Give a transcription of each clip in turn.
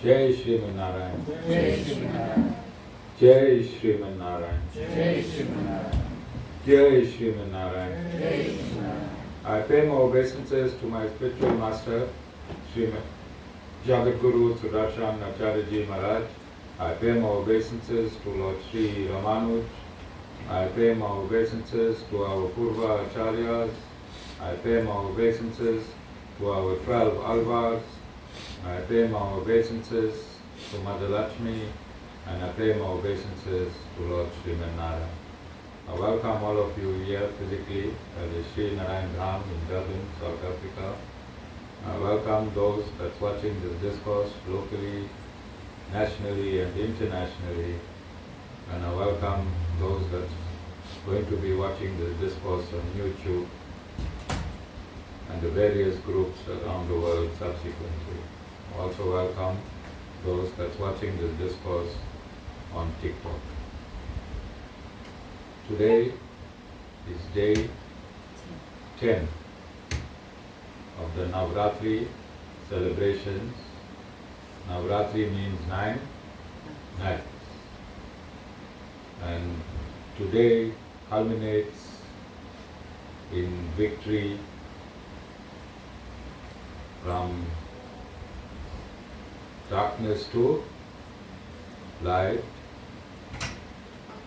Jai Shriman Narayan. Jai Shriman. Jai Shriman Narayan. Jai Shriman. Jai Shriman Narayan. Jai Shriman. I pay my obeisances to my spiritual master, Sriman Jagat Guru Sudarshan Acharya Ji Maharaj. I pay my obeisances to Lord Sri Ramanuj. I pay my obeisances to our Purva Acharyas. I pay my obeisances to our 12 Alvas. I pay my obeisances to Mother Lakshmi, and I pay my obeisances to Lord Sriman Narayan. I welcome all of you here physically at the Sri Narayan Dham in Dublin, South Africa. I welcome those that's watching this discourse locally, nationally and internationally. And I welcome those that's going to be watching this discourse on YouTube and the various groups around the world subsequently. I also welcome those that's watching this discourse on TikTok. Today is day 10 of the Navratri celebrations. Navratri means 9 nights. And today culminates in victory from darkness to light,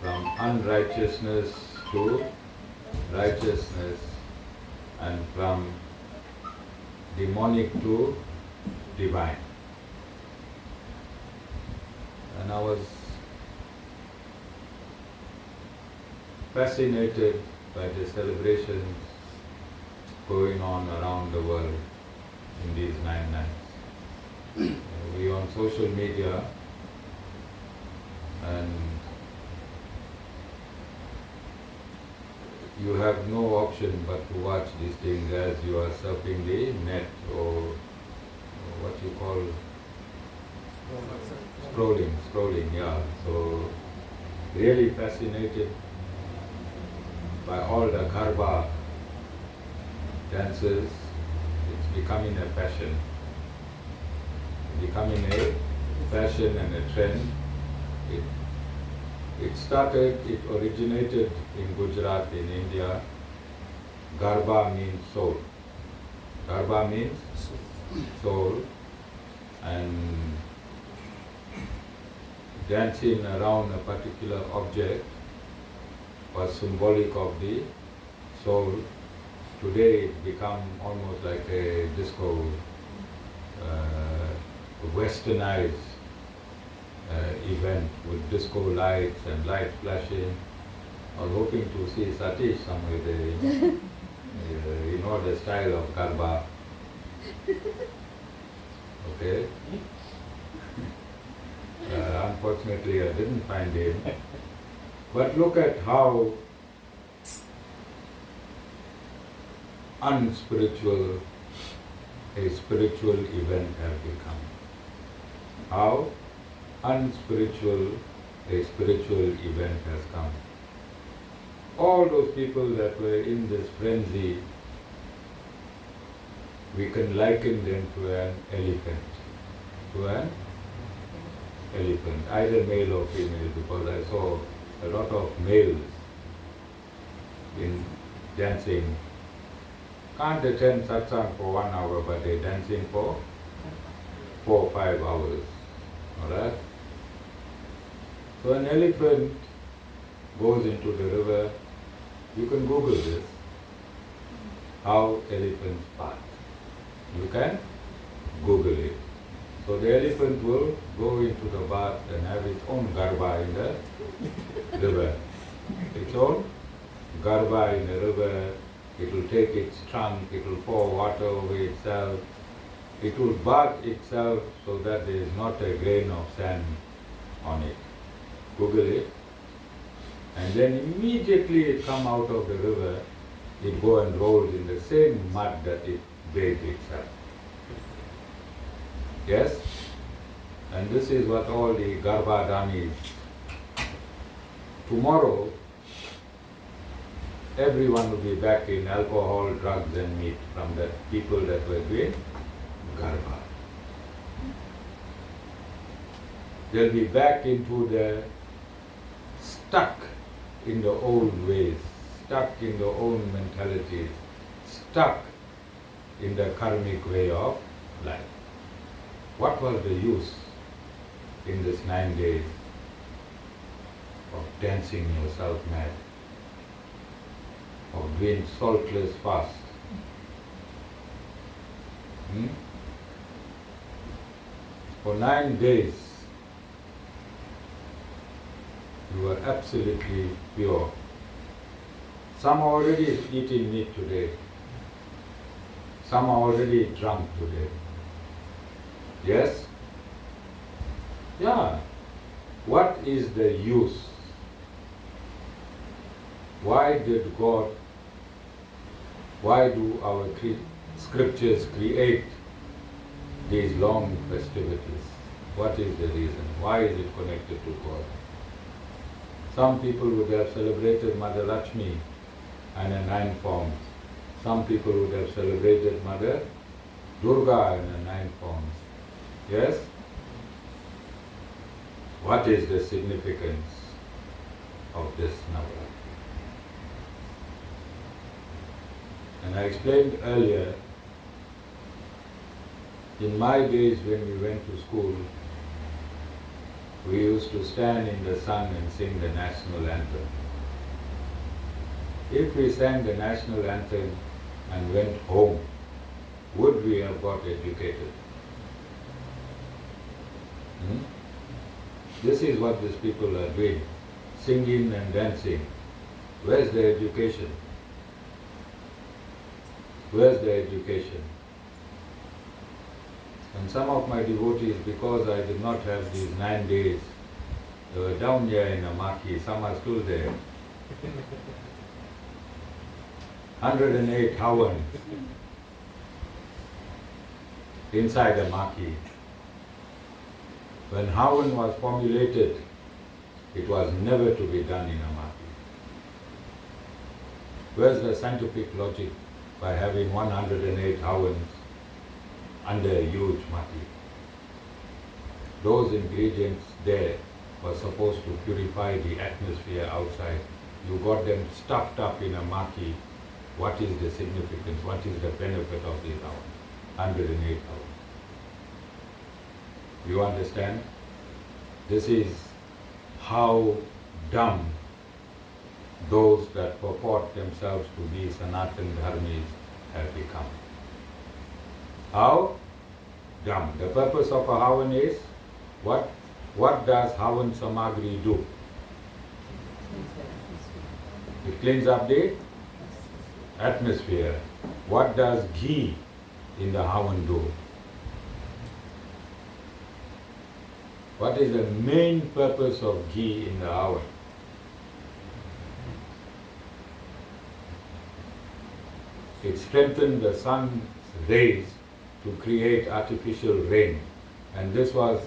from unrighteousness to righteousness, and from demonic to divine. And I was fascinated by the celebrations going on around the world in these 9 nights. We on social media, and you have no option but to watch these things as you are surfing the net, or what you call scrolling, yeah. So really fascinated by all the Garba dances. It's becoming a fashion. Becoming a fashion and a trend. It originated in Gujarat in India. Garba means soul. Garba means soul, and dancing around a particular object was symbolic of the soul. Today it's become almost like a disco, westernized event with disco lights and lights flashing. I was hoping to see Satish somewhere there, you know the style of Garba. Okay? Unfortunately I didn't find him. But look at how unspiritual a spiritual event has become. How unspiritual a spiritual event has come. All those people that were in this frenzy, we can liken them to an elephant. To an elephant, either male or female, because I saw a lot of males in dancing. Can't attend satsang for 1 hour, but they're dancing for 4 or 5 hours. Alright? So an elephant goes into the river. You can Google this. How elephants pass. You can Google it. So the elephant will go into the bath and have its own garba in the river. Its own garba in the river. It will take its trunk, it will pour water over itself. It will bath itself so that there is not a grain of sand on it. Google it. And then immediately it come out of the river, it go and rolls in the same mud that it bathed itself. Yes? And this is what all the Garba Danis. Tomorrow, everyone will be back in alcohol, drugs and meat from the people that were doing Garba. They'll be back into the stuck in the old ways, stuck in the old mentalities, stuck in the karmic way of life. What was the use in this 9 days of dancing yourself mad, of doing saltless fast? For 9 days, you were absolutely pure. Some are already eating meat today. Some are already drunk today. Yes? Yeah. What is the use? Why do our scriptures create these long festivities? What is the reason? Why is it connected to God? Some people would have celebrated Mother Lakshmi and her 9 forms. Some people would have celebrated Mother Durga and her 9 forms. Yes? What is the significance of this Navratri? And I explained earlier, in my days when we went to school, we used to stand in the sun and sing the national anthem. If we sang the national anthem and went home, would we have got educated? This is what these people are doing, singing and dancing. Where's the education? Where's the education? And some of my devotees, because I did not have these 9 days, they were down here in Amaki, some are still there. 108 Havans inside Amaki. When Havan was formulated, it was never to be done in Amaki. Where's the scientific logic by having 108 Havans under a huge mati? Those ingredients there were supposed to purify the atmosphere outside. You got them stuffed up in a maki. What is the significance? What is the benefit of these Havans? 108 Havans. You understand? This is how dumb those that purport themselves to be Sanatan Dharmis have become. How dumb. The purpose of a Havan is what? What does Havan Samagri do? It cleans up the atmosphere. What does ghee in the Havan do? What is the main purpose of ghee in the Havan? It strengthened the sun's rays to create artificial rain. And this was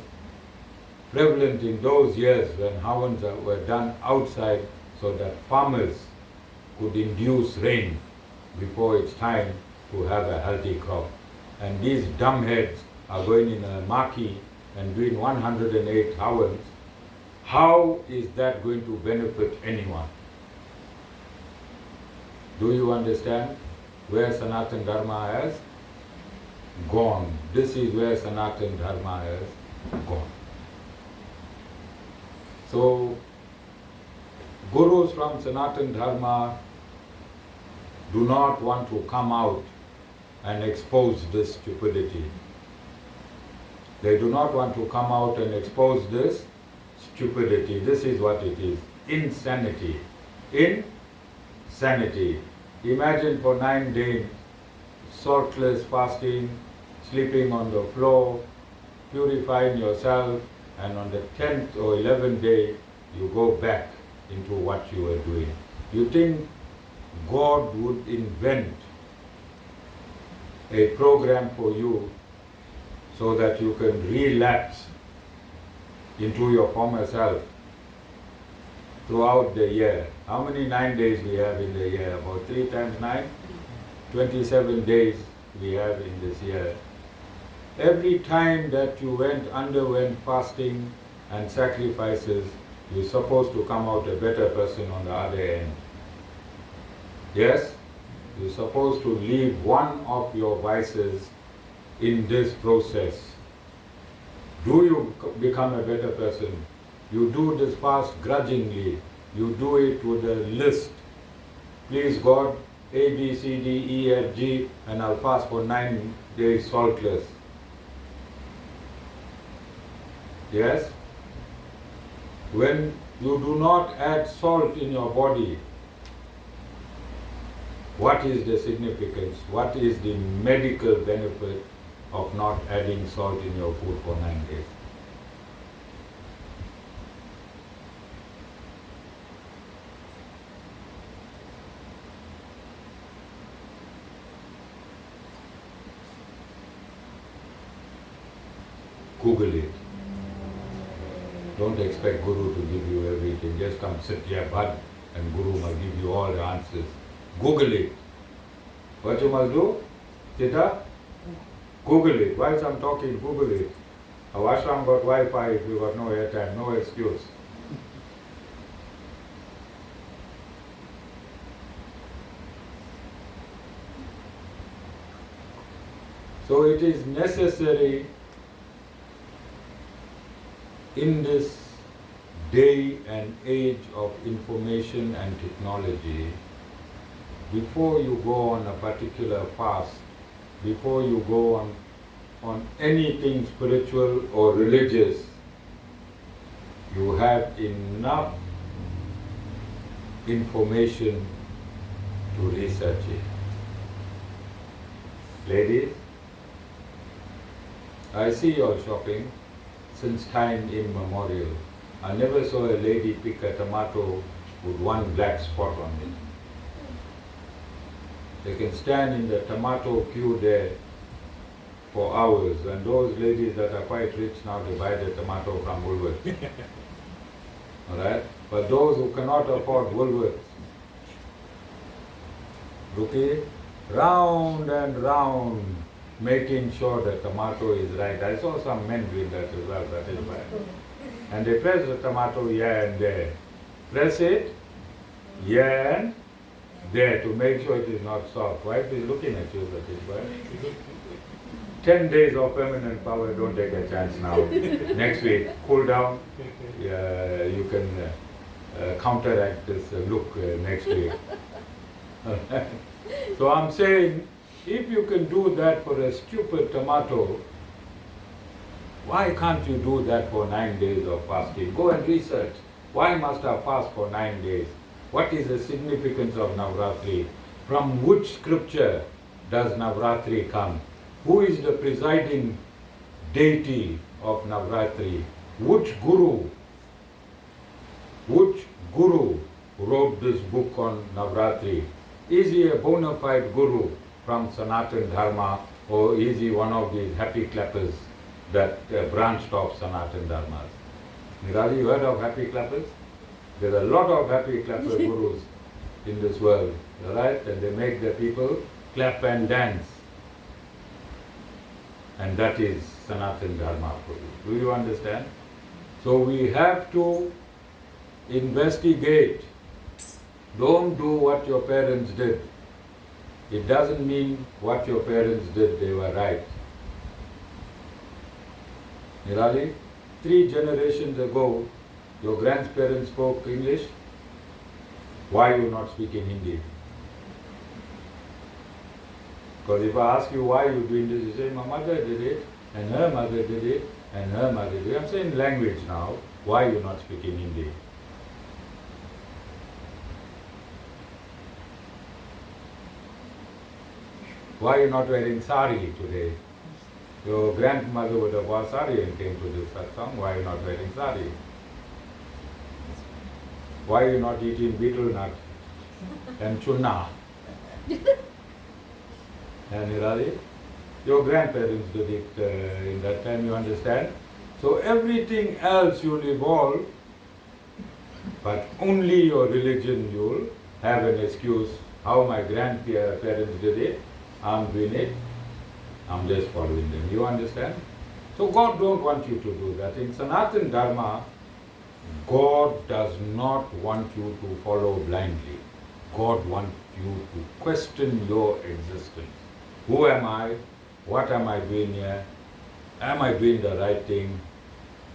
prevalent in those years when Havans were done outside so that farmers could induce rain before it's time to have a healthy crop. And these dumbheads are going in a maki and doing 108 Havans. How is that going to benefit anyone? Do you understand where Sanatan Dharma has gone? This is where Sanatan Dharma has gone. So, gurus from Sanatan Dharma do not want to come out and expose this stupidity. They do not want to come out and expose this stupidity. This is what it is. Insanity. Insanity. Imagine for 9 days, saltless fasting, sleeping on the floor, purifying yourself, and on the 10th or 11th day, you go back into what you were doing. You think God would invent a program for you so that you can relapse into your former self throughout the year? How many 9 days we have in the year? About 3 times 9? 27 days we have in this year. Every time that you underwent fasting and sacrifices, you're supposed to come out a better person on the other end. Yes? You're supposed to leave one of your vices in this process. Do you become a better person? You do this fast grudgingly. You do it with a list. Please God, A, B, C, D, E, F, G, and I'll fast for 9 days saltless. Yes? When you do not add salt in your body, what is the significance? What is the medical benefit of not adding salt in your food for 9 days? Google it. Don't expect Guru to give you everything. Just come sit here, bud, and Guru must give you all the answers. Google it. What you must do? Sit up, Google it. Whilst I'm talking, Google it. Our ashram got Wi-Fi if you got no airtime, no excuse. So it is necessary in this day and age of information and technology, before you go on a particular fast, before you go on anything spiritual or religious, you have enough information to research it. Ladies, I see you all shopping since time immemorial. I never saw a lady pick a tomato with one black spot on it. They can stand in the tomato queue there for hours, and those ladies that are quite rich now, they buy the tomato from Woolworths. Alright? But those who cannot afford Woolworths, looking round and round, making sure the tomato is right. I saw some men doing that as well, that is why. And they press the tomato here and there. Press it here and there to make sure it is not soft. Wife is looking at you, that is why. 10 days of feminine power, don't take a chance now. Next week, cool down. You can counteract this look next week. So I'm saying, if you can do that for a stupid tomato, why can't you do that for 9 days of fasting? Go and research. Why must I fast for 9 days? What is the significance of Navratri? From which scripture does Navratri come? Who is the presiding deity of Navratri? Which guru wrote this book on Navratri? Is he a bona fide guru from Sanatan Dharma, or is he one of these happy clappers that branched off Sanatan Dharmas? Nirali, you heard of happy clappers? There are a lot of happy clapper gurus in this world, right? And they make the people clap and dance. And that is Sanatan Dharma for you. Do you understand? So we have to investigate. Don't do what your parents did. It doesn't mean what your parents did, they were right. Nirali, 3 generations ago, your grandparents spoke English. Why you not speaking Hindi? Because if I ask you why you doing this, you say, my mother did it, and her mother did it, and her mother did it. I'm saying language now. Why you not speaking Hindi? Why you not wearing sari today? Your grandmother would have worn sari and came to this satsang. Why you not wearing sari? Why you not eating beetle nut and chunna? And Nirali, your grandparents did it in that time, you understand? So everything else you'll evolve, but only your religion you'll have an excuse. How my grandparents did it, I'm doing it, I'm just following them. You understand? So God don't want you to do that. In Sanatana Dharma, God does not want you to follow blindly. God wants you to question your existence. Who am I? What am I doing here? Am I doing the right thing?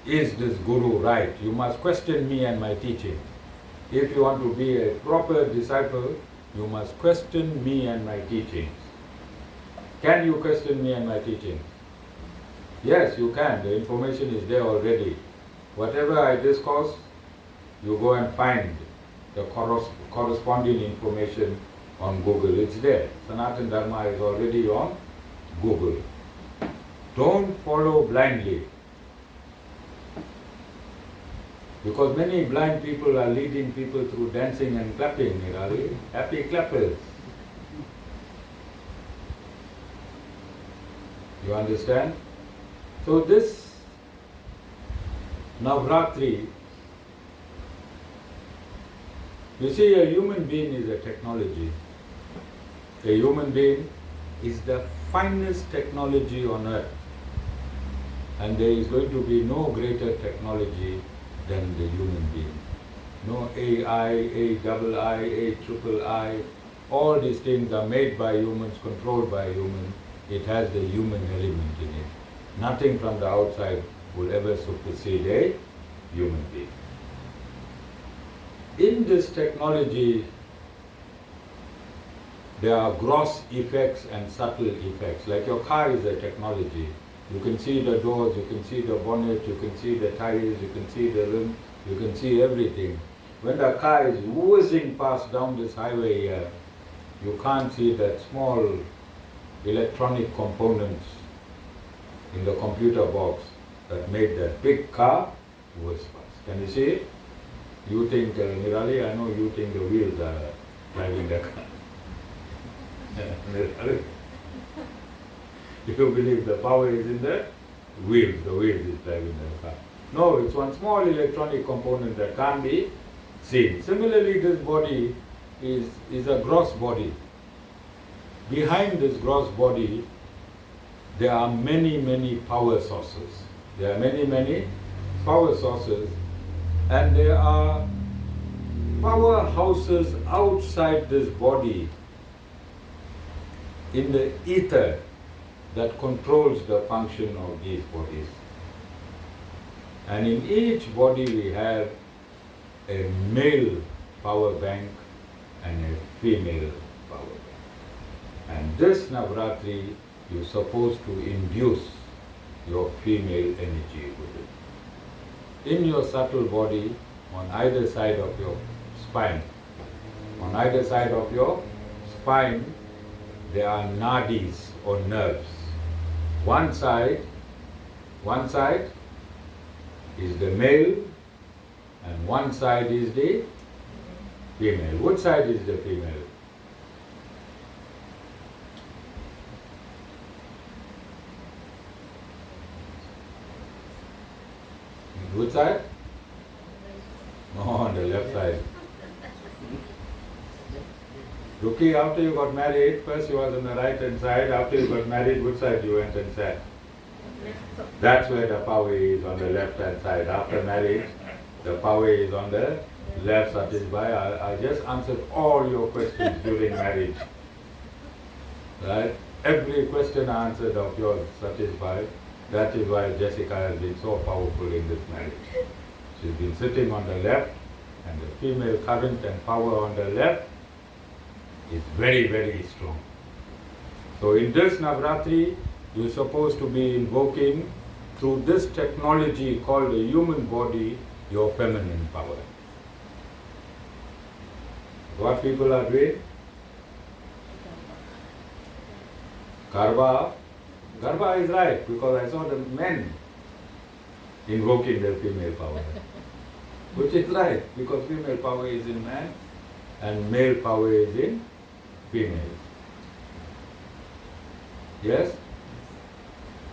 Is this Guru right? You must question me and my teaching. If you want to be a proper disciple, you must question me and my teachings. Can you question me and my teachings? Yes, you can. The information is there already. Whatever I discuss, you go and find the corresponding information on Google. It's there. Sanatana Dharma is already on Google. Don't follow blindly. Because many blind people are leading people through dancing and clapping, Nirali. Happy clappers. You understand? So this Navratri, you see, a human being is a technology. A human being is the finest technology on earth. And there is going to be no greater technology than the human being. No AI, AII, all these things are made by humans, controlled by humans. It has the human element in it. Nothing from the outside will ever supersede a human being. In this technology, there are gross effects and subtle effects. Like your car is a technology. You can see the doors, you can see the bonnet, you can see the tires, you can see the rim, you can see everything. When the car is whizzing past down this highway here, you can't see that small electronic components in the computer box that made that big car whiz past. Can you see it? You think, Nirali, I know you think the wheels are driving the car. Nirali, you believe the power is in the wheels is driving the car. No, it's one small electronic component that can't be seen. Similarly, this body is a gross body. Behind this gross body, there are many power sources. There are many power sources, and there are powerhouses outside this body in the ether that controls the function of these bodies. And in each body we have a male power bank and a female power bank. And this Navratri, you're supposed to induce your female energy with it. In your subtle body, on either side of your spine, there are nadis or nerves. One side is the male and one side is the female. Which side is the female? Which side? No, on the left side. Ruki, after you got married, first you was on the right hand side. After you got married, which side you went and sat? That's where the power is, on the left hand side. After marriage, the power is on the left. Satisbhai, I just answered all your questions during marriage. Right? Every question I answered of yours, Satisbhai. That is why Jessica has been so powerful in this marriage. She's been sitting on the left, and the female current and power on the left is very strong. So in this Navratri, you're supposed to be invoking through this technology called the human body, your feminine power. What people are doing? Garba is right, because I saw the men invoking their female power. Which is right, because female power is in man and male power is in female. Yes?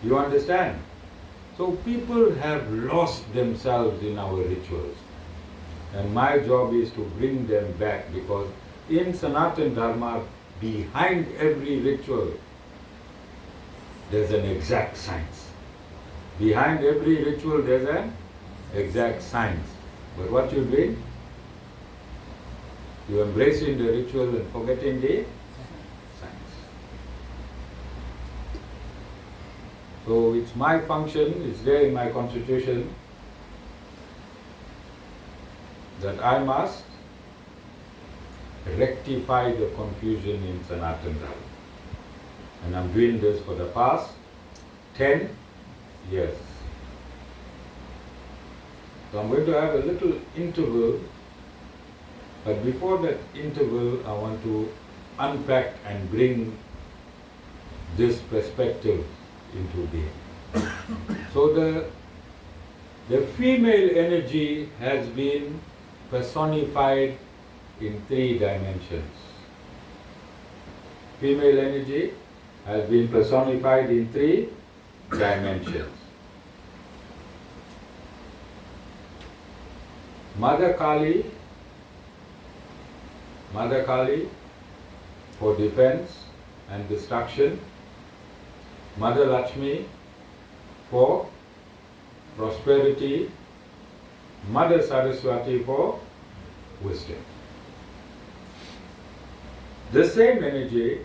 You understand? So people have lost themselves in our rituals. And my job is to bring them back, because in Sanatana Dharma, behind every ritual, there's an exact science. Behind every ritual there's an exact science. But what you doing? You embracing the ritual and forgetting the science. So it's my function, it's there in my constitution, that I must rectify the confusion in Sanatana Dharma. And I'm doing this for the past 10 years. So I'm going to have a little interval, but before that interval I want to unpack and bring this perspective into being. So the female energy has been personified in 3 dimensions. Female energy has been personified in 3 dimensions. Mother Kali for defense and destruction. Mother Lakshmi for prosperity. Mother Saraswati for wisdom. The same energy,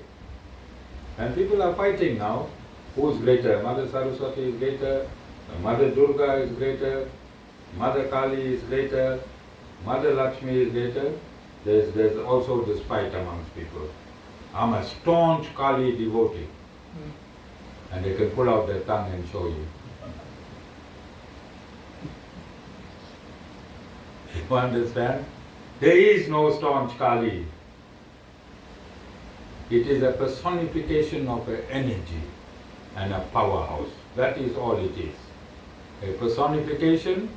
and people are fighting now, who's greater? Mother Saraswati is greater, Mother Durga is greater, Mother Kali is greater, Mother Lakshmi is greater. There's also this fight amongst people. I'm a staunch Kali devotee. And they can pull out their tongue and show you. You understand? There is no staunch Kali. It is a personification of an energy and a powerhouse. That is all it is. A personification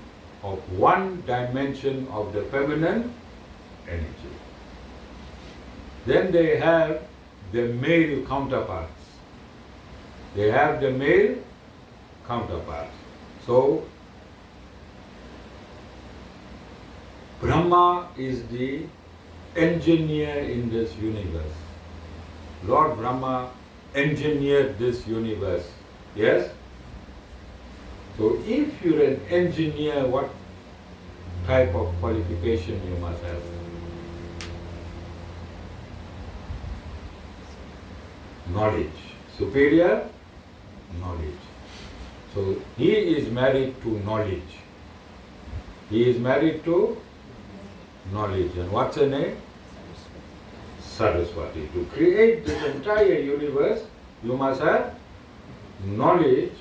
of one dimension of the feminine energy. Then they have the male counterparts. They have the male counterparts. So, Brahma is the engineer in this universe. Lord Brahma engineered this universe. Yes? So if you're an engineer, what type of qualification you must have? Knowledge. Superior knowledge. So he is married to knowledge. He is married to knowledge. And what's her name? Saraswati. To create this entire universe, you must have knowledge.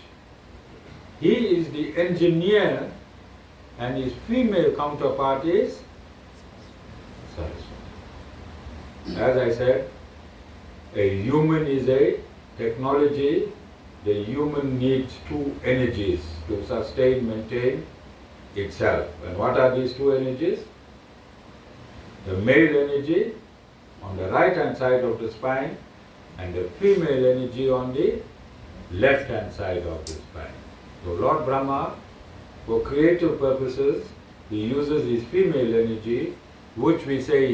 He is the engineer, and his female counterpart is Saraswati. As I said, a human is a technology. The human needs 2 energies to sustain, maintain itself. And what are these 2 energies? The male energy on the right hand side of the spine and the female energy on the left hand side of the spine. So Lord Brahma, for creative purposes, he uses his female energy, which we say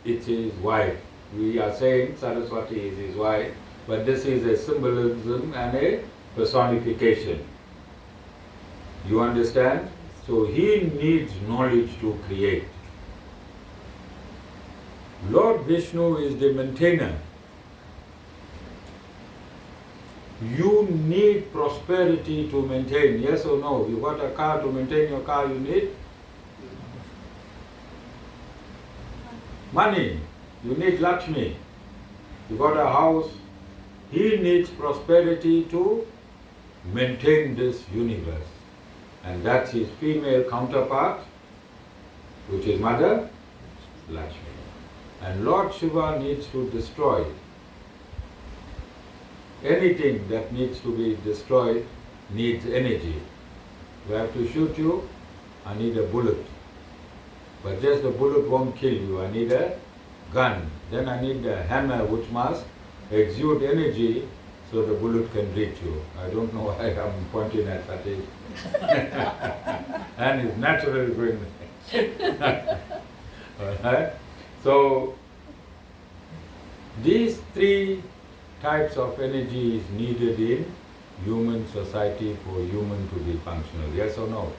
it's his wife. We are saying Saraswati is his wife, but this is a symbolism and a personification. You understand? So he needs knowledge to create. Lord Vishnu is the maintainer. You need prosperity to maintain, yes or no? You got a car, to maintain your car you need money. You need Lakshmi. You got a house. He needs prosperity to maintain this universe. And that's his female counterpart, which is Mother Lakshmi. And Lord Shiva needs to destroy. Anything that needs to be destroyed needs energy. If I have to shoot you, I need a bullet. But just the bullet won't kill you. I need a gun. Then I need a hammer which must exude energy so the bullet can reach you. I don't know why I'm pointing at Satish. And it's naturally going. Alright? So, these 3 types of energy is needed in human society for human to be functional. Yes or no?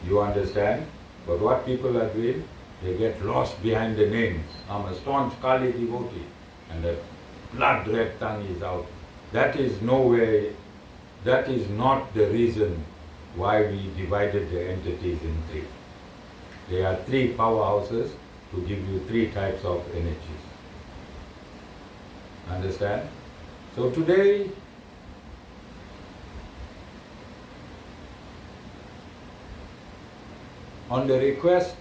You understand? But what people are doing, they get lost behind the names. I'm a staunch Kali devotee, and the blood red tongue is out. That is no way, that is not the reason why we divided the entities in three. There are three powerhouses to give you three types of energies. Understand? So today, on the request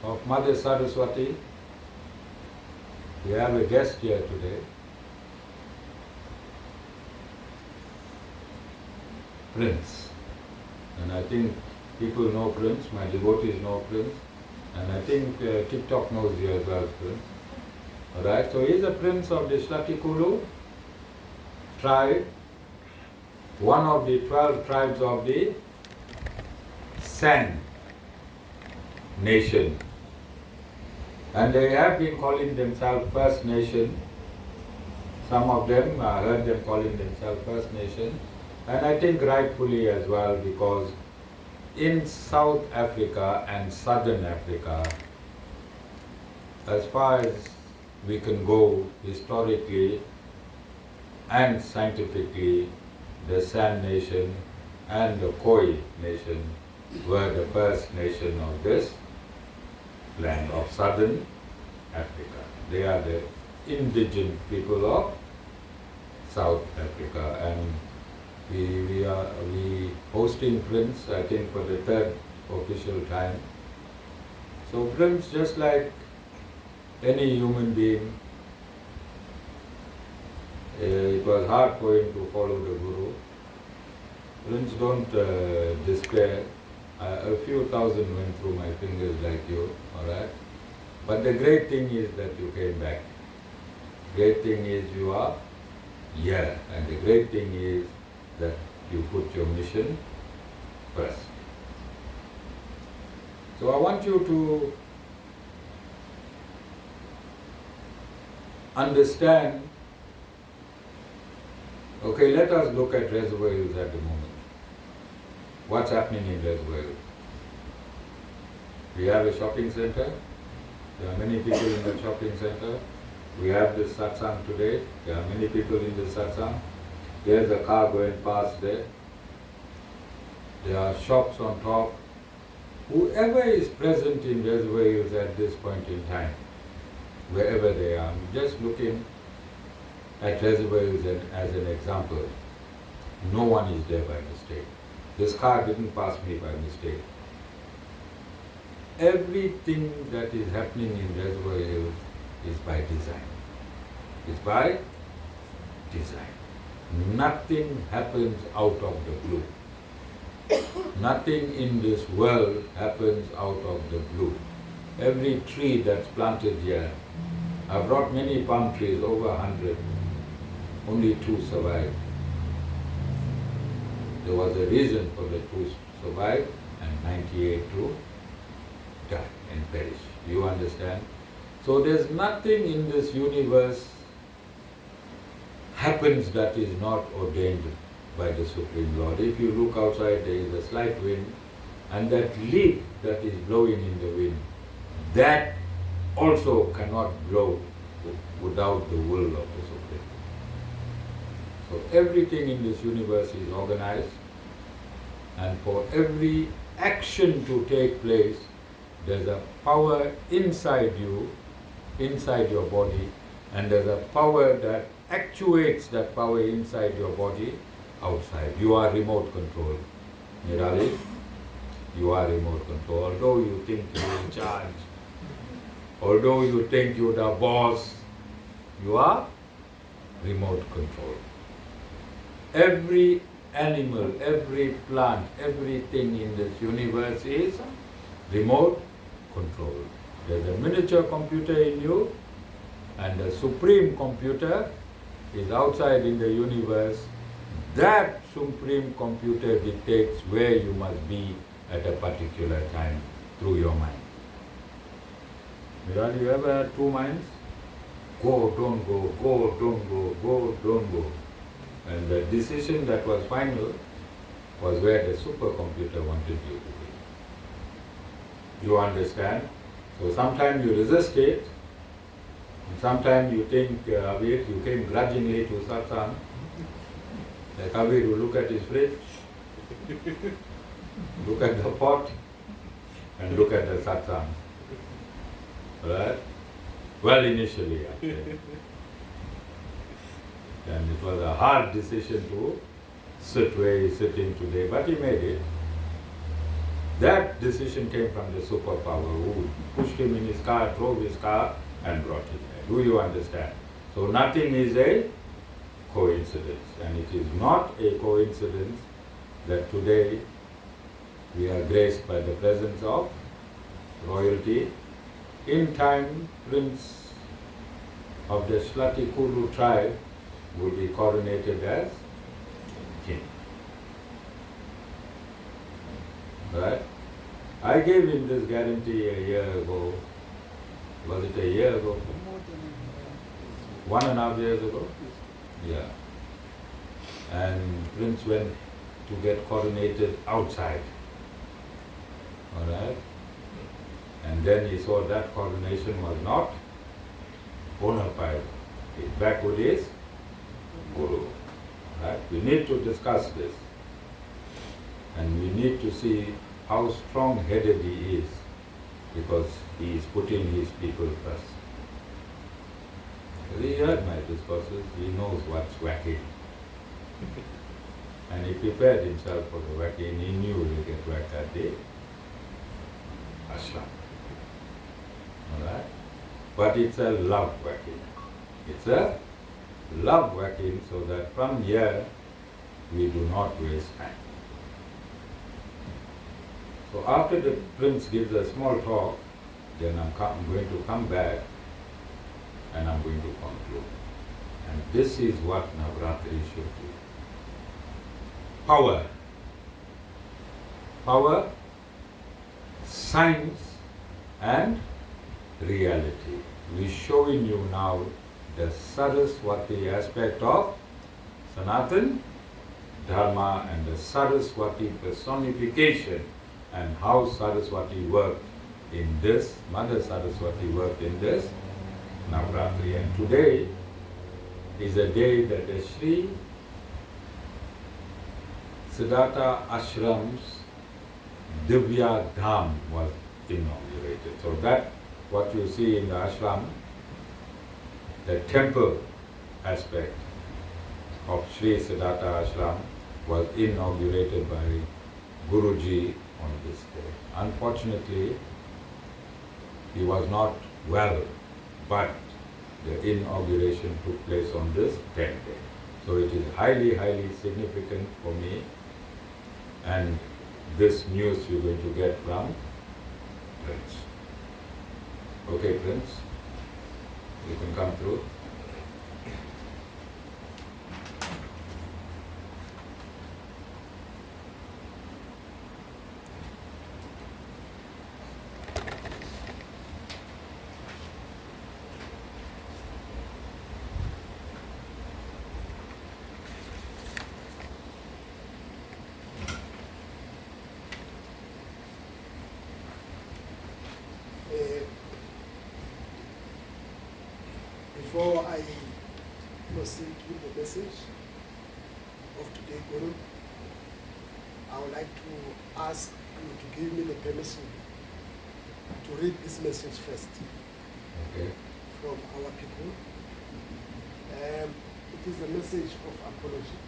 of Mother Saraswati, we have a guest here today. Prince. And I think people know Prince, my devotees know Prince, and I think TikTok knows you as well, Prince. Alright, so he's a prince of the Slatikulu tribe, one of the 12 tribes of the San Nation. And they have been calling themselves First Nation. Some of them, I heard them calling themselves First Nation. And I think rightfully as well, because in South Africa and Southern Africa, as far as we can go historically and scientifically, the San Nation and the Khoi Nation were the first nation of this land of Southern Africa. They are the indigenous people of South Africa, and we hosting Prince, I think, for the third official time. So Prince, just like any human being, it was hard for him to follow the Guru. Prince, don't despair. A few thousand went through my fingers like you, alright? But the great thing is that you came back. Great thing is you are here, and the great thing is that you put your mission first. So I want you to understand. Okay, let us look at Reservoir Hills at the moment. What's happening in Reservoir Hills? We have a shopping center. There are many people in the shopping center. We have this satsang today. There are many people in the satsang. There's a car going past there. There are shops on top. Whoever is present in Reservoir Hills at this point in time, wherever they are, I'm just looking at Reservoir Hills as an example. No one is there by mistake. This car didn't pass me by mistake. Everything that is happening in Reservoir Hills is by design. It's by design. Nothing happens out of the blue. Nothing in this world happens out of the blue. Every tree that's planted here, I brought many palm trees, over 100. Only 2 survived. There was a reason for the 2 survive and 98 to die and perish. You understand? So there's nothing in this universe happens that is not ordained by the Supreme Lord. If you look outside, there is a slight wind, and that leaf that is blowing in the wind, that also cannot blow without the will of the Supreme. So everything in this universe is organized, and for every action to take place, there's a power inside you, inside your body, and there's a power that actuates that power inside your body outside. You are remote control. Nirali, you are remote control. Although you think you're in charge, although you think you're the boss, you are remote control. Every animal, every plant, everything in this universe is remote control. There's a miniature computer in you, and the supreme computer is outside in the universe. That supreme computer dictates where you must be at a particular time through your mind. Miral, you ever had 2 minds? Go, don't go, go, don't go, go, don't go. And the decision that was final was where the supercomputer wanted you to be. You understand? So sometimes you resist it, and sometimes you think of it, you came grudgingly to satsang. Like Kabir will look at his fridge, look at the pot, and look at the satsang. Right? Well, initially, actually. And it was a hard decision to sit where he's sitting today, but he made it. That decision came from the superpower who pushed him in his car, drove his car, and brought him there. Do you understand? So nothing is a coincidence. And it is not a coincidence that today we are graced by the presence of royalty. In time, Prince of the Shlati Kulu tribe will be coronated as king. Right? I gave him this guarantee a year ago. Was it a year ago? 1.5 years ago? Yeah. And Prince went to get coronated outside. Alright? And then he saw that coronation was not bona fide. His backward is Guru. Right? We need to discuss this. And we need to see how strong-headed he is, because he is putting his people first. He heard my discourses, he knows what's whacking. And he prepared himself for the whacking, he knew he would get whacked that day. Ashram. Alright? But it's a love whacking. It's a love whacking so that from here we do not waste time. So after the prince gives a small talk, then I'm going to come back and I'm going to conclude. And this is what Navratri should do. Power. Power, science and reality. We're showing you now the Saraswati aspect of Sanatan Dharma and the Saraswati personification and how Saraswati worked in this, Mother Saraswati worked in this Navratri. And today is a day that the Sri Siddhartha Ashram's Divya Dham was inaugurated. So that, what you see in the ashram, the temple aspect of Sri Siddhartha Ashram was inaugurated by Guruji on this day. Unfortunately, he was not well, but the inauguration took place on this 10th day. So it is highly, highly significant for me, and this news you're going to get from Prince. Okay, Prince, you can come through. Before I proceed with the message of today, Guru, I would like to ask you to give me the permission to read this message first. Okay. From our people. It is a message of apology.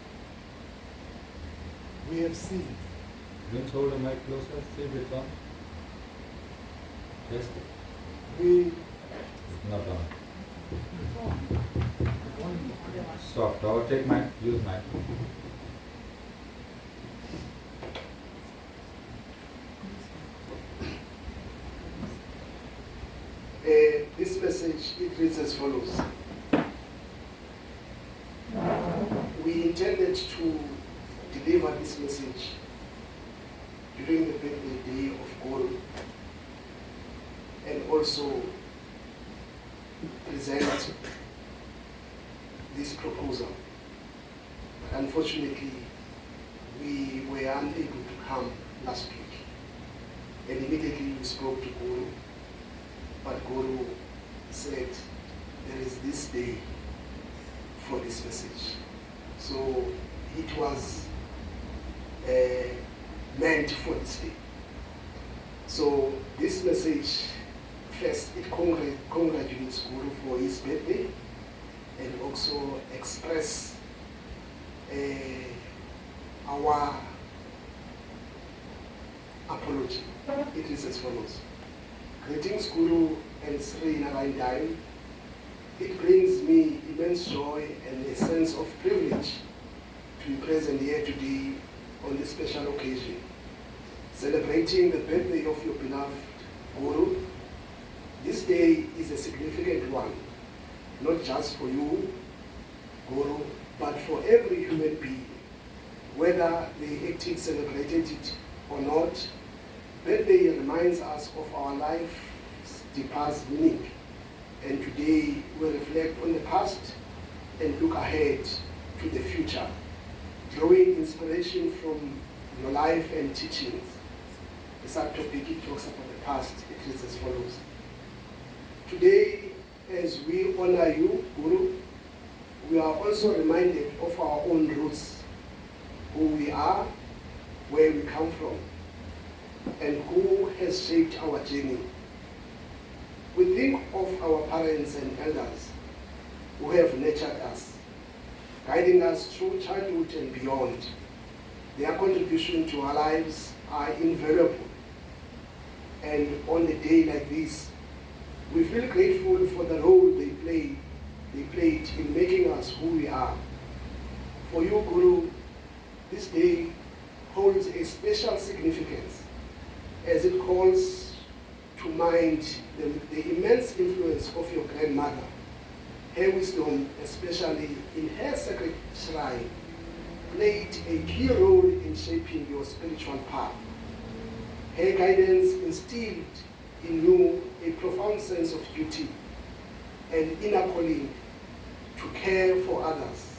We have seen. Prince, hold the mic closer, see if it's on. Yes. It's not on. Soft. I will take mine. Use mine. This message, it reads as follows. We intended to deliver this message during the birthday day of Guru, and also present this proposal. But unfortunately, we were unable to come last week. And immediately we spoke to Guru. But Guru said, there is this day for this message. So it was meant for this day. So this message, first, it congratulates Guru for his birthday and also express our apology. It is as follows. Greetings, Guru and Sri Narayan. It brings me immense joy and a sense of privilege to be present here today on this special occasion, celebrating the birthday of your beloved Guru. This day is a significant one, not just for you, Guru, but for every human being, whether they actively celebrated it or not. Birthday reminds us of our life's deepest meaning, and today we reflect on the past and look ahead to the future, drawing inspiration from your life and teachings. The subtopic, it talks about the past. It is as follows. Today, as we honor you, Guru, we are also reminded of our own roots, who we are, where we come from, and who has shaped our journey. We think of our parents and elders who have nurtured us, guiding us through childhood and beyond. Their contribution to our lives are invaluable. And on a day like this, we feel grateful for the role they played in making us who we are. For you, Guru, this day holds a special significance as it calls to mind the immense influence of your grandmother. Her wisdom, especially in her sacred shrine, played a key role in shaping your spiritual path. Her guidance instilled in you a profound sense of duty and inner calling to care for others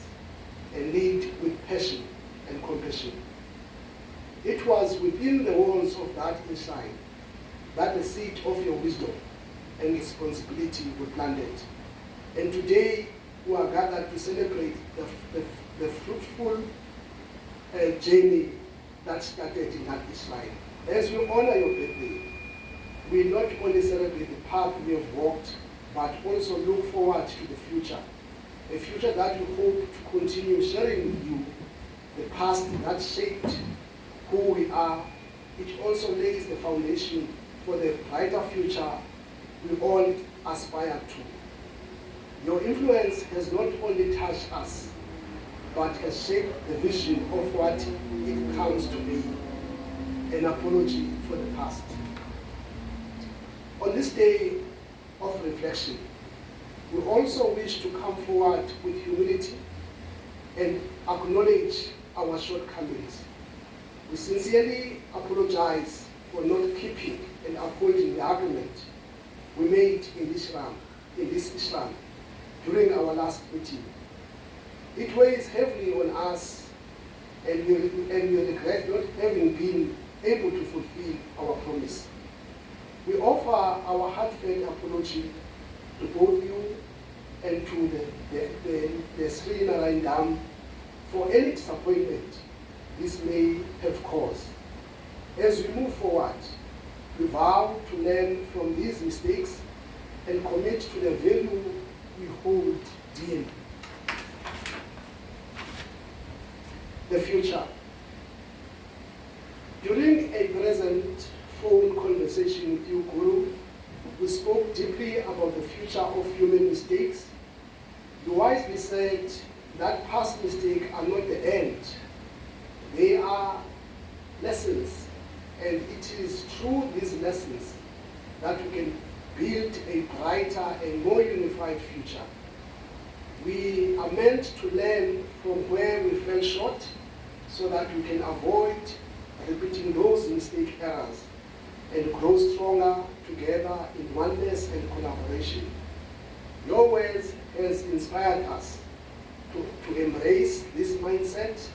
and lead with passion and compassion. It was within the walls of that shrine that the seed of your wisdom and responsibility were planted. And today we are gathered to celebrate the fruitful journey that started in that shrine. As we honor your birthday, we not only celebrate the path we have walked, but also look forward to the future. A future that we hope to continue sharing with you, the past that shaped who we are. It also lays the foundation for the brighter future we all aspire to. Your influence has not only touched us, but has shaped the vision of what it comes to be, an apology for the past. On this day of reflection, we also wish to come forward with humility and acknowledge our shortcomings. We sincerely apologize for not keeping and upholding the argument we made in this Islam during our last meeting. It weighs heavily on us, and we regret not having been able to fulfill our promise. We offer our heartfelt apology to both you and to the Sri Narayan Dam for any disappointment this may have caused. As we move forward, we vow to learn from these mistakes and commit to the value we hold dear. The future. During a present phone conversation with you, Guru, we spoke deeply about the future of human mistakes. You wisely said that past mistakes are not the end. They are lessons, and it is through these lessons that we can build a brighter and more unified future. We are meant to learn from where we fell short so that we can avoid repeating those mistake errors and grow stronger together in oneness and collaboration. Your words has inspired us to embrace this mindset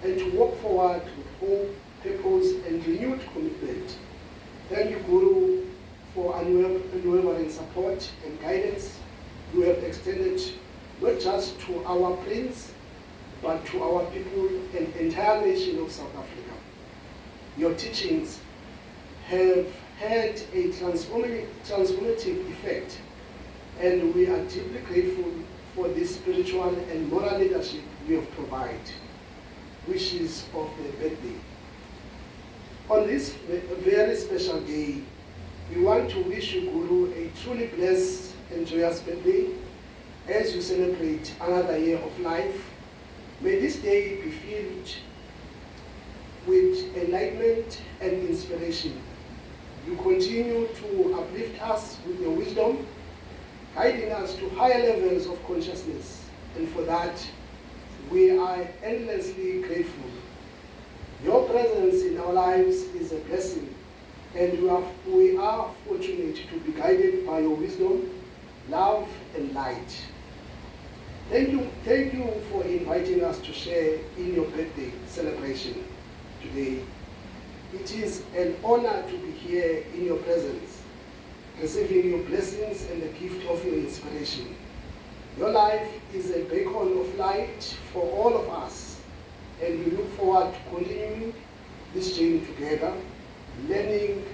and to walk forward with hope, purpose, and renewed commitment. Thank you, Guru, for unwavering support and guidance you have extended not just to our prince, but to our people and entire nation of South Africa. Your teachings have had a transformative effect, and we are deeply grateful for this spiritual and moral leadership you have provided. Wishes of the birthday. On this very special day, we want to wish you, Guru, a truly blessed and joyous birthday as you celebrate another year of life. May this day be filled with enlightenment and inspiration. You continue to uplift us with your wisdom, guiding us to higher levels of consciousness, and for that, we are endlessly grateful. Your presence in our lives is a blessing, and we are fortunate to be guided by your wisdom, love, and light. Thank you for inviting us to share in your birthday celebration today. It is an honor to be here in your presence, receiving your blessings and the gift of your inspiration. Your life is a beacon of light for all of us, and we look forward to continuing this journey together, learning,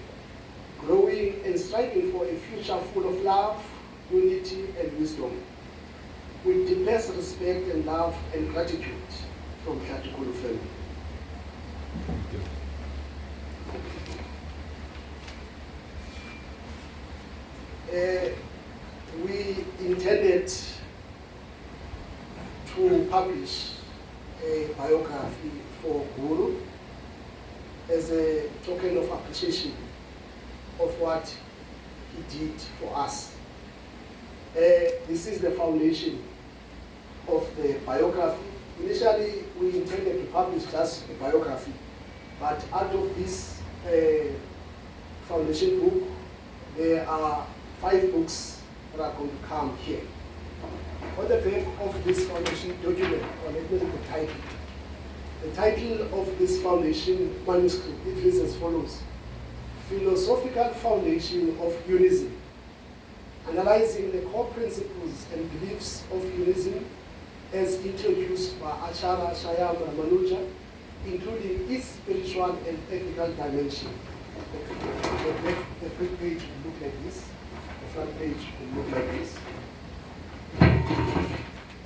growing, and striving for a future full of love, unity, and wisdom. With deepest respect and love and gratitude from Vijaydakshmi family. We intended to publish a biography for Guru as a token of appreciation of what he did for us. This is the foundation of the biography. Initially, we intended to publish just a biography, but out of this foundation book, there are 5 books that are going to come here. On the back of this foundation document, or let me read the title. The title of this foundation manuscript, it reads as follows: Philosophical Foundation of Unism, analyzing the core principles and beliefs of unism as introduced by Acharya Shyam Ramanuja, including its spiritual and ethical dimension. The front page will look like this. The front page will look like this.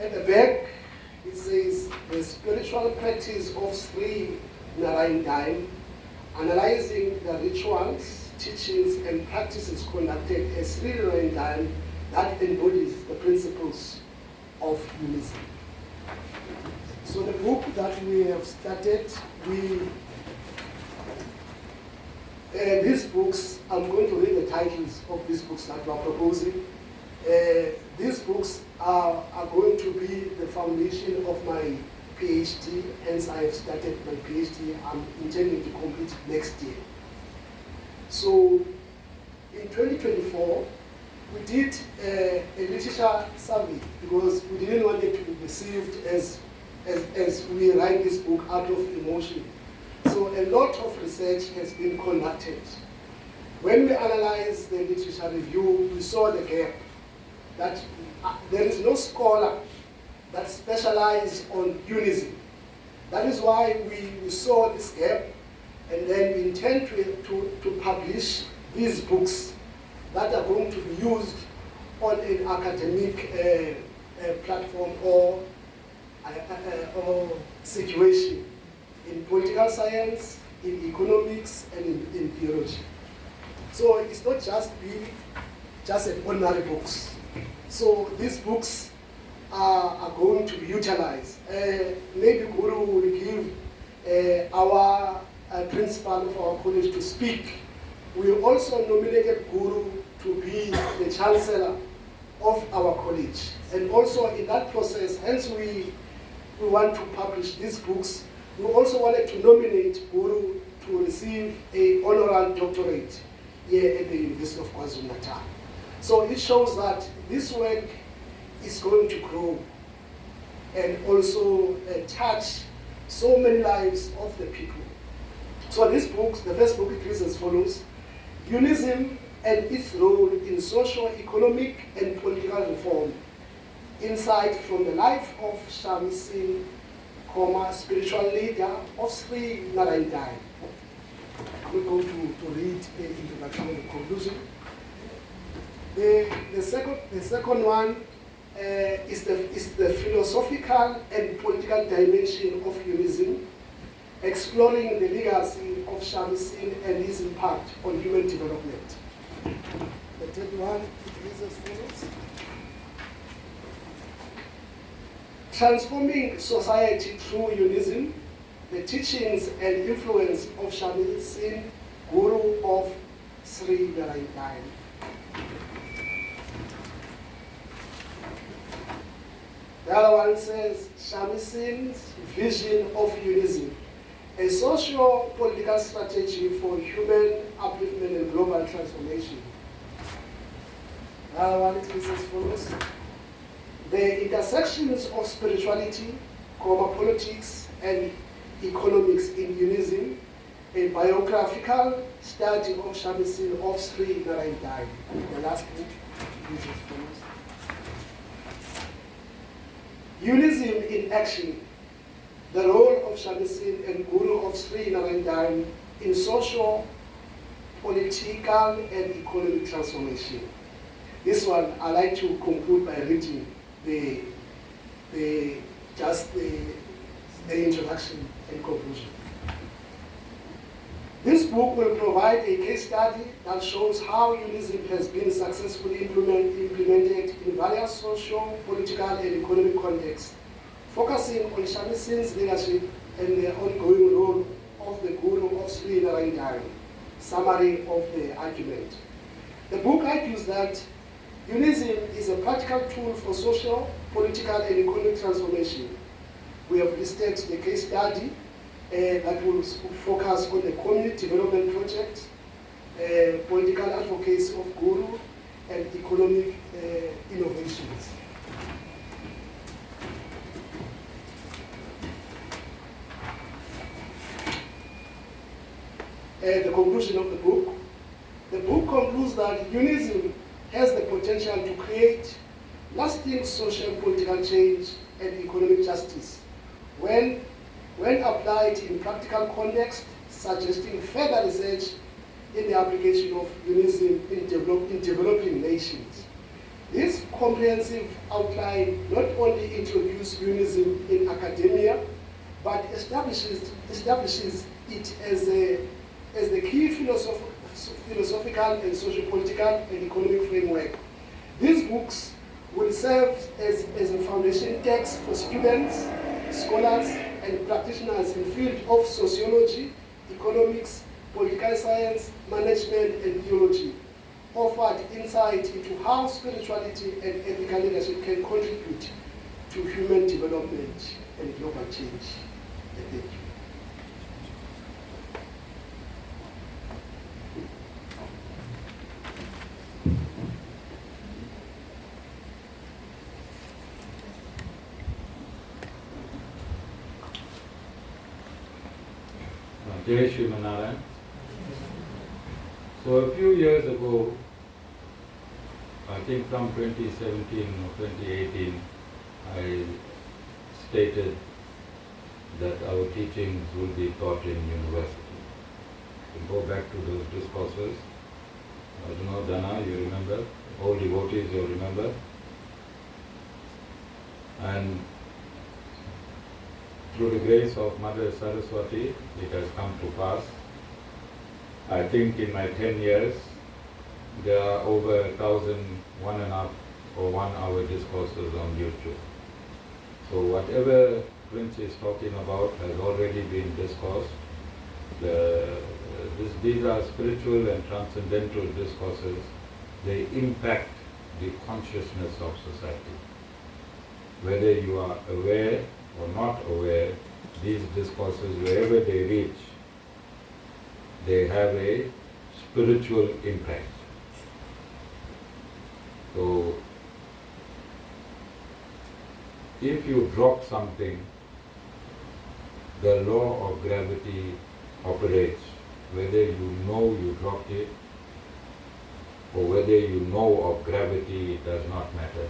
At the back, it says the spiritual practice of Sri Narayana, analyzing the rituals, teachings, and practices conducted as Sri Narayana that embodies the principles of unism. So the book that we have started, these books, I'm going to read the titles of these books that we are proposing. These books are going to be the foundation of my PhD, hence I have started my PhD. I'm intending to complete it next year. So in 2024, we did a literature survey because we didn't want it to be perceived as we write this book out of emotion. So a lot of research has been conducted. When we analyzed the literature review, we saw the gap that there is no scholar that specializes on unism. That is why we saw this gap, and then we intend to publish these books that are going to be used on an academic platform or situation in political science, in economics, and in theology. So it's not just an ordinary books. So these books are going to be utilized. Maybe Guru will give our principal of our college to speak. We also nominated Guru to be the chancellor of our college. And also in that process, hence we want to publish these books. We also wanted to nominate Guru to receive an honorary doctorate here at the University of KwaZulu-Natal. So it shows that this work is going to grow. and also touch so many lives of the people. So this book, the first book, it reads as follows: Unionism and its role in social, economic, and political reform. Insight from the life of Shami Singh, spiritual leader of Sri Narayana. I'm going to read the introduction and the conclusion. The second one is the philosophical and political dimension of unionism, exploring the legacy of Shami Singh and his impact on human development. The third one, it reads as follows: transforming society through unionism, the teachings and influence of Shami Singh, Guru of Sri Narayana. The other one says Shami Singh's vision of unionism, a socio-political strategy for human upliftment and global transformation. The other one is as follows: the intersections of spirituality, politics, and economics in unionism, a biographical study of Shami Singh of Sri Narayana. The last book is as follows: Unionism in action, the role of Shami Singh and Guru of Sri Narayana in social, political, and economic transformation. This one I like to conclude by reading the introduction and conclusion. This book will provide a case study that shows how unionism has been successfully implemented in various social, political, and economic contexts, focusing on Shami Singh's leadership and the ongoing role of the Guru of Sri Narayana. Summary of the argument. The book argues that unionism is a practical tool for social, political, and economic transformation. We have listed the case study that will focus on the community development project, political advocacy of Guru, and economic innovations. The conclusion of the book. The book concludes that unionism has the potential to create lasting social and political change and economic justice when applied in practical context, suggesting further research in the application of unionism in developing nations. This comprehensive outline not only introduces unionism in academia, but establishes it as the key philosophical and socio-political and economic framework. These books will serve as a foundation text for students, scholars, and practitioners in the field of sociology, economics, political science, management, and theology, offered insight into how spirituality and ethical leadership can contribute to human development and global change. Thank you. Jai Shri Manaran. So a few years ago, I think from 2017 or 2018, I stated that our teachings will be taught in university. You go back to those discourses. I don't know, Dana, you remember? All devotees, you remember? And through the grace of Mother Saraswati, it has come to pass. I think in my 10 years, there are over 1,000 1.5 or 1 hour discourses on YouTube. So whatever Prince is talking about has already been discussed. These are spiritual and transcendental discourses. They impact the consciousness of society. Whether you are aware or not aware, these discourses, wherever they reach, they have a spiritual impact. So if you drop something, the law of gravity operates. Whether you know you dropped it or whether you know of gravity, it does not matter.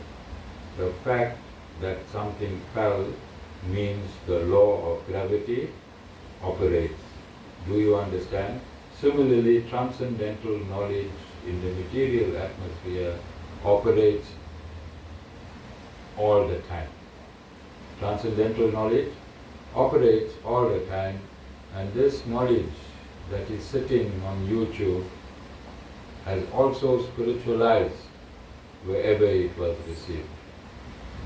The fact that something fell means the law of gravity operates. Do you understand? Similarly, transcendental knowledge in the material atmosphere operates all the time. Transcendental knowledge operates all the time, and this knowledge that is sitting on YouTube has also spiritualized wherever it was received.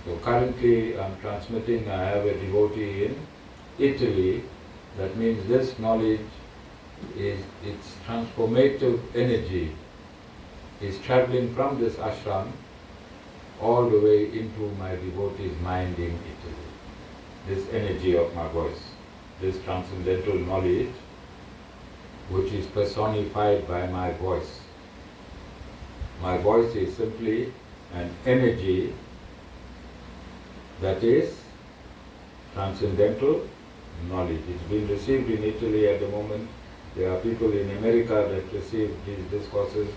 So currently I'm transmitting, I have a devotee in Italy. That means this knowledge is, its transformative energy is traveling from this ashram all the way into my devotee's mind in Italy. This energy of my voice, this transcendental knowledge, which is personified by my voice. My voice is simply an energy that is transcendental knowledge. It's been received in Italy at the moment. There are people in America that receive these discourses,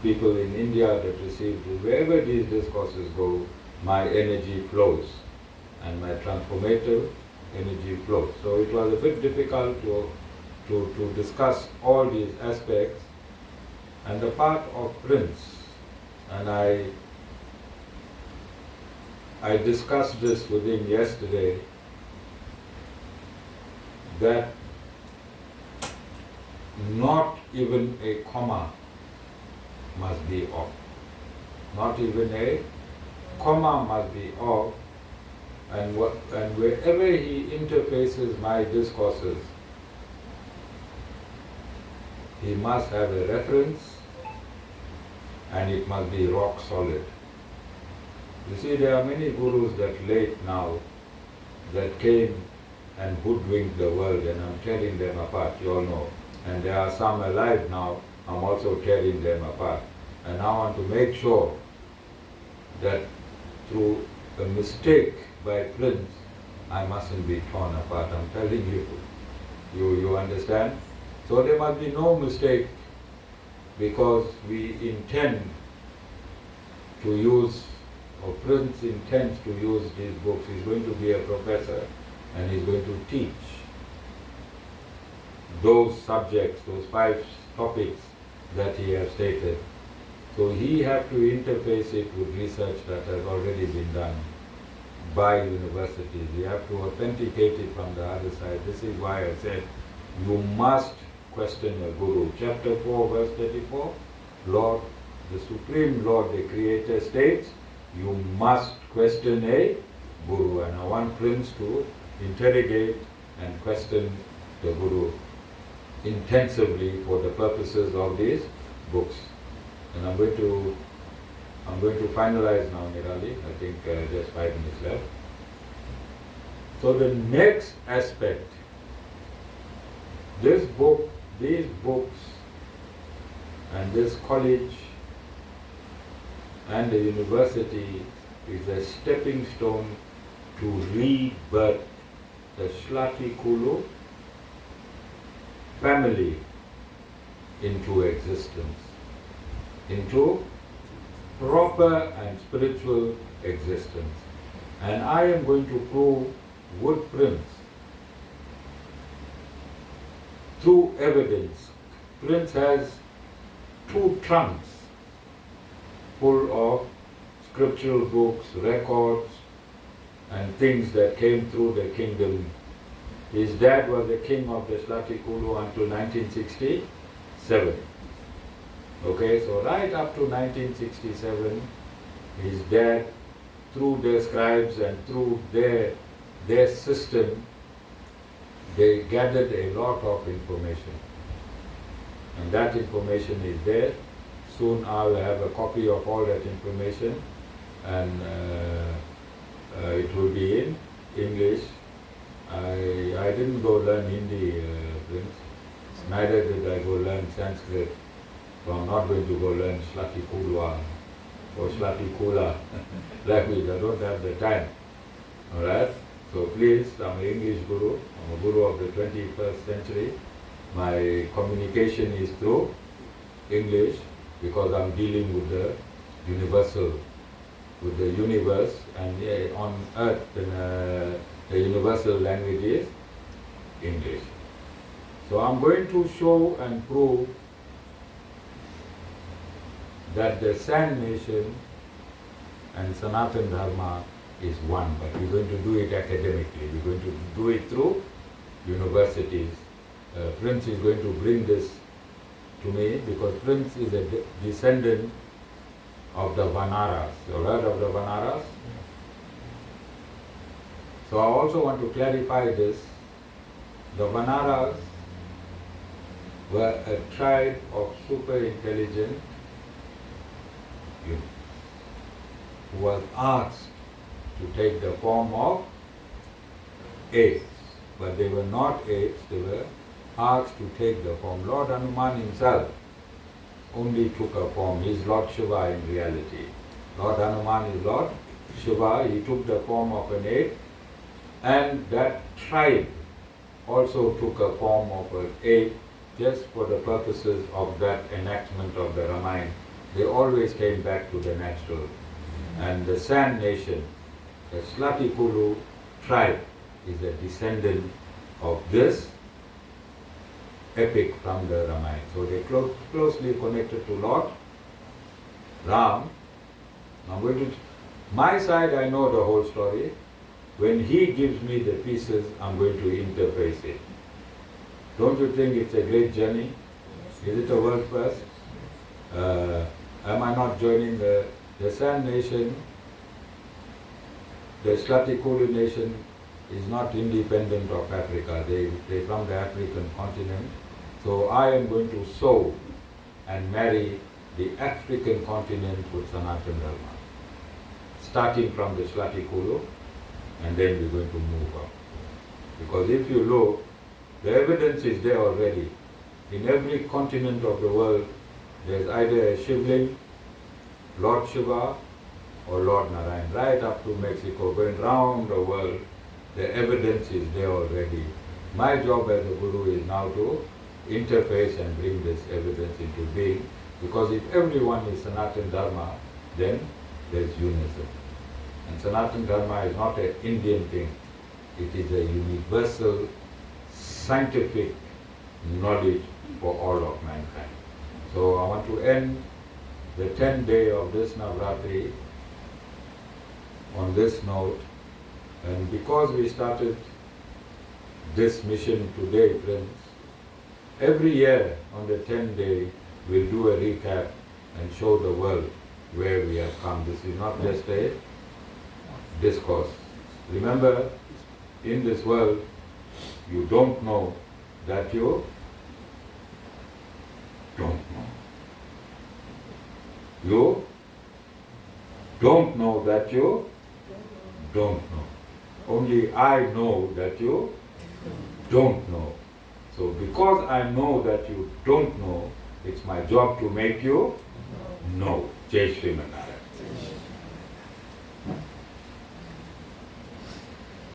people in India that receive, wherever these discourses go, my energy flows and my transformative energy flows. So it was a bit difficult to discuss all these aspects, and the part of Prince, and I discussed this with him yesterday, that not even a comma must be off. Not even a comma must be off, and wherever he interfaces my discourses, he must have a reference, and it must be rock solid. You see, there are many gurus that late now that came and hoodwinked the world, and I'm tearing them apart, you all know. And there are some alive now, I'm also tearing them apart. And I want to make sure that through a mistake by Prince, I mustn't be torn apart. I'm telling you, you understand? So there must be no mistake, because we intend to use, or Prince intends to use these books. He's going to be a professor and he's going to teach those subjects, those 5 topics that he has stated. So he has to interface it with research that has already been done by universities. You have to authenticate it from the other side. This is why I said you must question a guru. Chapter 4, verse 34, Lord, the Supreme Lord, the Creator states, you must question a guru. And I want Prince to interrogate and question the guru intensively for the purposes of these books. And I'm going to finalize now, Nirali. I think just 5 minutes left. So the next aspect, this book, these books, and this college and the university is a stepping stone to rebirth the Shlati Kulu family into existence, into proper and spiritual existence. And I am going to prove with Prince through evidence. Prince has 2 trunks full of scriptural books, records, and things that came through the kingdom. His dad was the king of the Shlati Kulu until 1967. Okay, so right up to 1967, his dad, through their scribes and through their system, they gathered a lot of information. And that information is there. Soon I will have a copy of all that information, and it will be in English. I didn't go learn Hindi, Prince. Neither did I go learn Sanskrit. So I'm not going to go learn Shlati Kulwa or Shlati Kula language. I don't have the time. Alright? So please, I'm an English guru. I'm a guru of the 21st century. My communication is through English because I'm dealing with the universal, with the universe, and on earth the universal language is English. So I'm going to show and prove that the Sand Nation and Sanatana Dharma is one, but we're going to do it academically. We're going to do it through universities. Prince is going to bring this to me because Prince is a descendant of the Vanaras. You heard of the Vanaras? So I also want to clarify this. The Vanaras were a tribe of super intelligent humans who was asked to take the form of apes, but they were not apes, they were asked to take the form. Lord Hanuman himself only took a form. He is Lord Shiva in reality. Lord Hanuman is Lord Shiva. He took the form of an ape, and that tribe also took a form of an ape just for the purposes of that enactment of the Ramayana. They always came back to the natural. And the Sand Nation, the Slatikulu tribe, is a descendant of this epic from the Ramayana. So they closely connected to Lord Ram. I'm going to, my side I know the whole story. When he gives me the pieces, I'm going to interface it. Don't you think it's a great journey? Is it a world first? Am I not joining the Sand Nation? The Slatikulu nation is not independent of Africa. They're from the African continent. So I am going to sow and marry the African continent with Sanatana Dharma, starting from the Slatikulu, and then we're going to move up. Because if you look, the evidence is there already. In every continent of the world, there's either a Shivling, Lord Shiva, or Lord Narayan, right up to Mexico, going round the world. The evidence is there already. My job as a guru is now to interface and bring this evidence into being, because if everyone is Sanatana Dharma, then there's unison. And Sanatana Dharma is not an Indian thing. It is a universal scientific knowledge for all of mankind. So I want to end the 10th day of this Navratri on this note. And because we started this mission today, Prince, every year on the 10th day we'll do a recap and show the world where we have come. This is not just a discourse. Remember, in this world, you don't know that you don't know. You don't know that you don't know. Only I know that you don't know. So because I know that you don't know, it's my job to make you know. Jai Shri Manara.